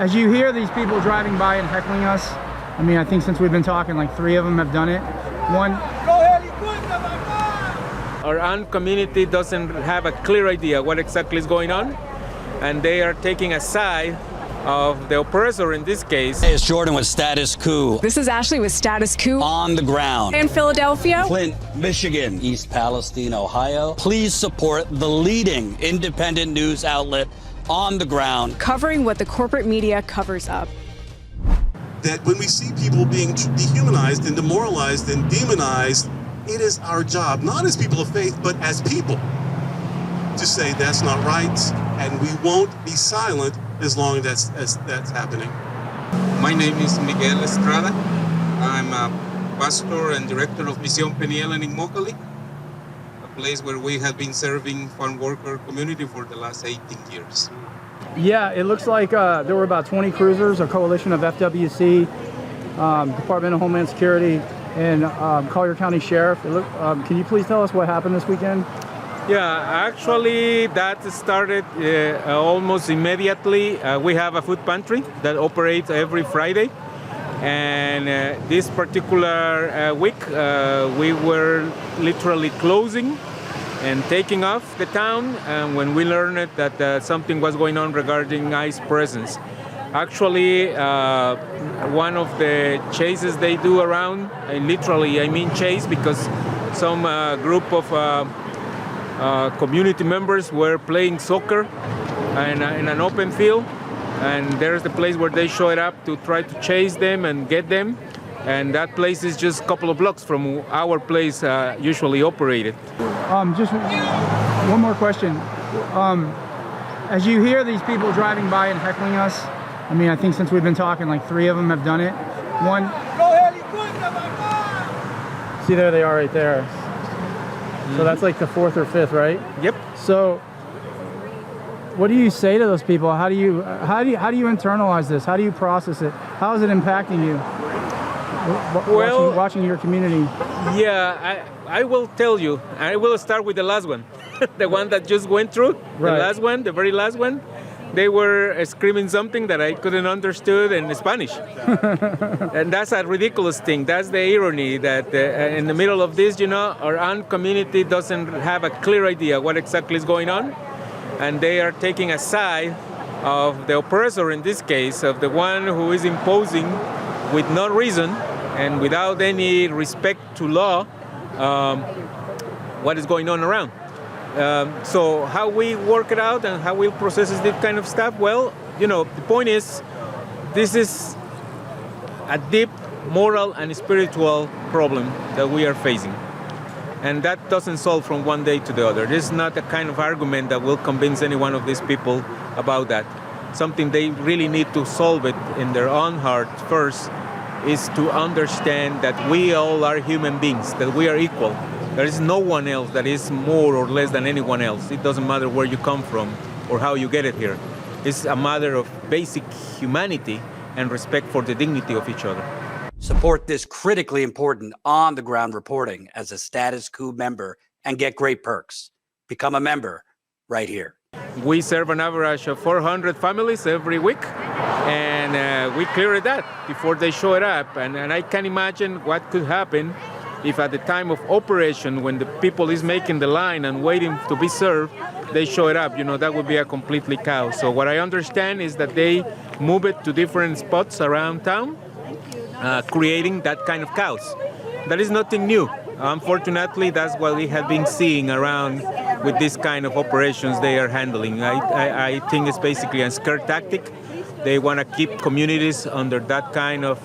As you hear these people driving by and heckling us, I mean, I think since we've been talking, like 3 of them have done it. One. Our own community doesn't have a clear idea what exactly is going on, and they are taking a side of the oppressor in this case. Hey, it's Jordan with Status Coup. This is Ashley with Status Coup. On the ground. In Philadelphia. Flint, Michigan. East Palestine, Ohio. Please support the leading independent news outlet on the ground. Covering what the corporate media covers up. That when we see people being dehumanized and demoralized and demonized, it is our job, not as people of faith, but as people, to say that's not right, and we won't be silent as long as that's happening. My name is Miguel Estrada. I'm a pastor and director of Misión Penielan in Mocali, a place where we have been serving farm worker community for the last 18 years. Yeah, it looks like there were about 20 cruisers, a coalition of FWC, Department of Homeland Security, and Collier County Sheriff. Can you please tell us what happened this weekend? Yeah, actually that started almost immediately. We have a food pantry that operates every Friday, and this particular week we were literally closing and taking off the town, and when we learned that something was going on regarding ICE presence. Actually, one of the chases they do around, literally I mean chase, because some group of community members were playing soccer in an open field, and there's the place where they showed up to try to chase them and get them, and that place is just a couple of blocks from our place usually operated. Just one more question. As you hear these people driving by and heckling us, I mean, I think since we've been talking, like 3 of them have done it. One. See, there they are right there. So that's like the 4th or 5th, right? Yep. So what do you say to those people? How do you internalize this? How do you process it? How is it impacting you? Well, watching your community. Yeah, I will tell you. I will start with the last one, the one that just went through. Right. The last one, the very last one. They were screaming something that I couldn't understand in Spanish. And that's a ridiculous thing. That's the irony that in the middle of this, our own community doesn't have a clear idea what exactly is going on. And they are taking a side of the oppressor in this case, of the one who is imposing with no reason and without any respect to law what is going on around. So how we work it out and how we process this kind of stuff, well, the point is, this is a deep moral and spiritual problem that we are facing. And that doesn't solve from one day to the other. This is not a kind of argument that will convince any one of these people about that. Something they really need to solve it in their own heart first is to understand that we all are human beings, that we are equal. There is no one else that is more or less than anyone else. It doesn't matter where you come from or how you get it here. It's a matter of basic humanity and respect for the dignity of each other. Support this critically important on-the-ground reporting as a Status Coup member and get great perks. Become a member right here. We serve an average of 400 families every week, and we cleared that before they showed up. And I can imagine what could happen if at the time of operation, when the people is making the line and waiting to be served, they show it up. That would be a completely chaos. So what I understand is that they move it to different spots around town, creating that kind of chaos. That is nothing new. Unfortunately, that's what we have been seeing around with this kind of operations they are handling. I think it's basically a scare tactic. They want to keep communities under that kind of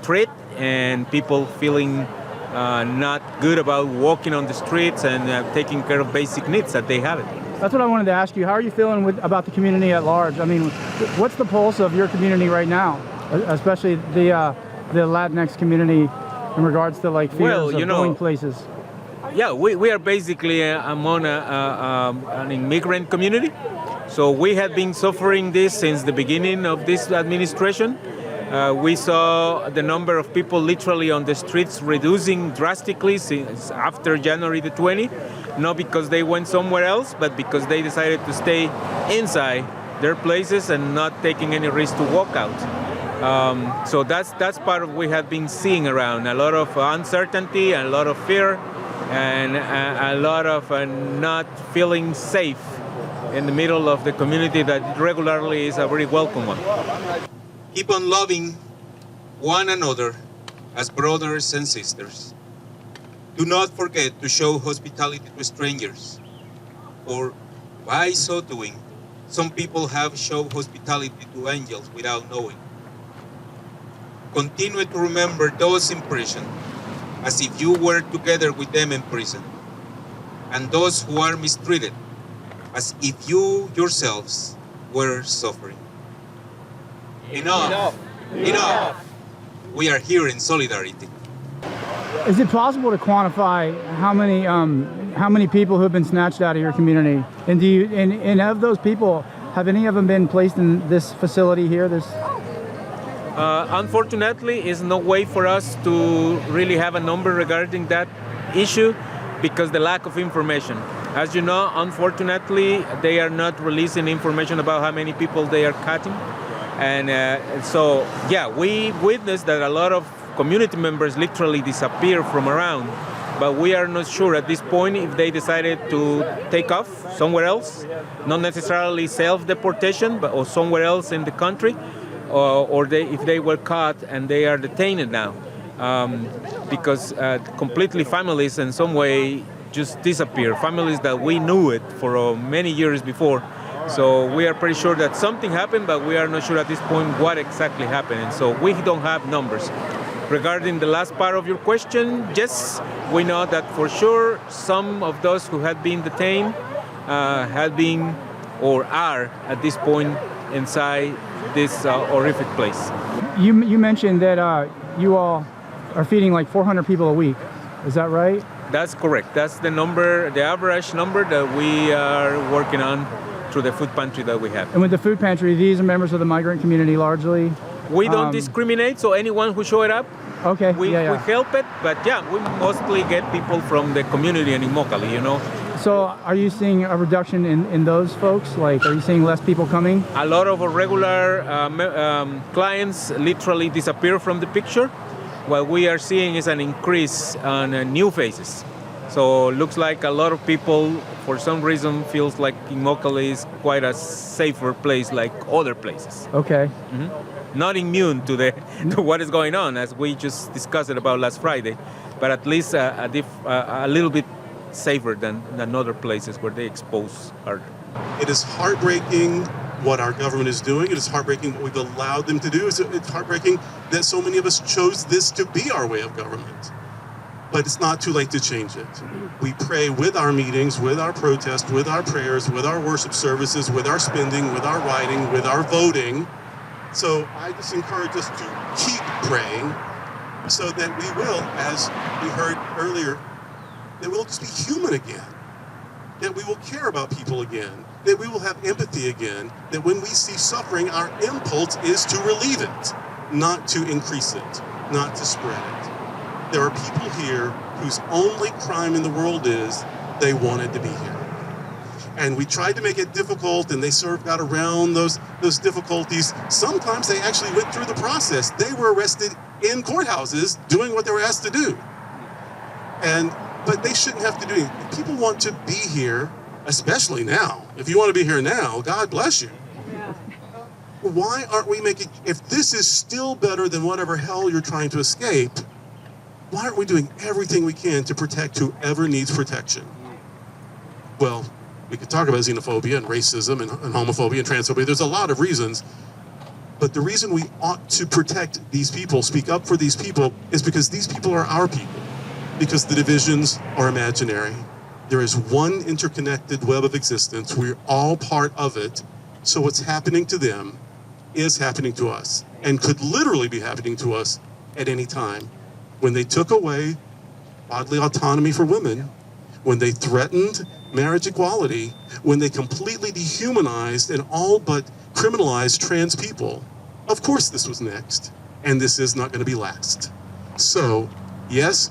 threat, and people feeling not good about walking on the streets and taking care of basic needs that they have. That's what I wanted to ask you. How are you feeling about the community at large? I mean, what's the pulse of your community right now, especially the Latinx community in regards to fears of going places? Yeah, we are basically among an immigrant community. So we have been suffering this since the beginning of this administration. We saw the number of people literally on the streets reducing drastically since after January the 20th, not because they went somewhere else, but because they decided to stay inside their places and not taking any risk to walk out. So that's part of what we have been seeing around. A lot of uncertainty, a lot of fear, and a lot of not feeling safe in the middle of the community that regularly is a very welcome one. Keep on loving one another as brothers and sisters. Do not forget to show hospitality to strangers, or by so doing, some people have shown hospitality to angels without knowing. Continue to remember those in prison as if you were together with them in prison, and those who are mistreated as if you yourselves were suffering. Enough! Enough! We are here in solidarity. Is it possible to quantify how many people who have been snatched out of your community? And do you and of those people, have any of them been placed in this facility here? Unfortunately, it's no way for us to really have a number regarding that issue because the lack of information. As you know, unfortunately, they are not releasing information about how many people they are cutting. And so, yeah, we witnessed that a lot of community members literally disappear from around, but we are not sure at this point if they decided to take off somewhere else, not necessarily self-deportation, but or somewhere else in the country, or if they were caught and they are detained now, because completely families in some way just disappear, families that we knew it for many years before. So we are pretty sure that something happened, but we are not sure at this point what exactly happened, and so we don't have numbers. Regarding the last part of your question, yes, we know that for sure some of those who had been detained had been or are at this point inside this horrific place. You mentioned that you all are feeding like 400 people a week. Is that right? That's correct. That's the number, the average number that we are working on through the food pantry that we have. And with the food pantry, these are members of the migrant community largely? We don't discriminate, so anyone who showed up, we help it, but yeah, we mostly get people from the community in Immokalee, you know. So are you seeing a reduction in those folks? Like, are you seeing less people coming? A lot of our regular clients literally disappear from the picture. What we are seeing is an increase on new faces. So it looks like a lot of people, for some reason, feels like Immokalee is quite a safer place like other places. Okay. Mm-hmm. Not immune to what is going on, as we just discussed it about last Friday, but at least a little bit safer than other places where they expose harder. It is heartbreaking what our government is doing. It is heartbreaking what we've allowed them to do. It's heartbreaking that so many of us chose this to be our way of government. But it's not too late to change it. We pray with our meetings, with our protests, with our prayers, with our worship services, with our spending, with our writing, with our voting. So I just encourage us to keep praying so that we will, as we heard earlier, that we'll just be human again, that we will care about people again, that we will have empathy again, that when we see suffering, our impulse is to relieve it, not to increase it, not to spread it. There are people here whose only crime in the world is they wanted to be here. And we tried to make it difficult, and they sort of got around those difficulties. Sometimes they actually went through the process. They were arrested in courthouses doing what they were asked to do. But they shouldn't have to do it. If people want to be here, especially now, if you want to be here now, God bless you. Yeah. Why aren't we making, if this is still better than whatever hell you're trying to escape, why aren't we doing everything we can to protect whoever needs protection? Well, we could talk about xenophobia and racism and homophobia and transphobia. There's a lot of reasons. But the reason we ought to protect these people, speak up for these people, is because these people are our people. Because the divisions are imaginary. There is one interconnected web of existence. We're all part of it. So what's happening to them is happening to us and could literally be happening to us at any time. When they took away bodily autonomy for women, when they threatened marriage equality, when they completely dehumanized and all but criminalized trans people, of course this was next, and this is not going to be last. So, yes,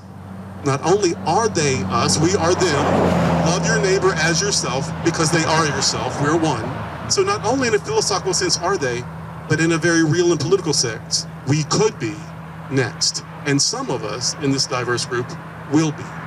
not only are they us, we are them. Love your neighbor as yourself, because they are yourself. We're one. So not only in a philosophical sense are they, but in a very real and political sense, we could be next. And some of us in this diverse group will be.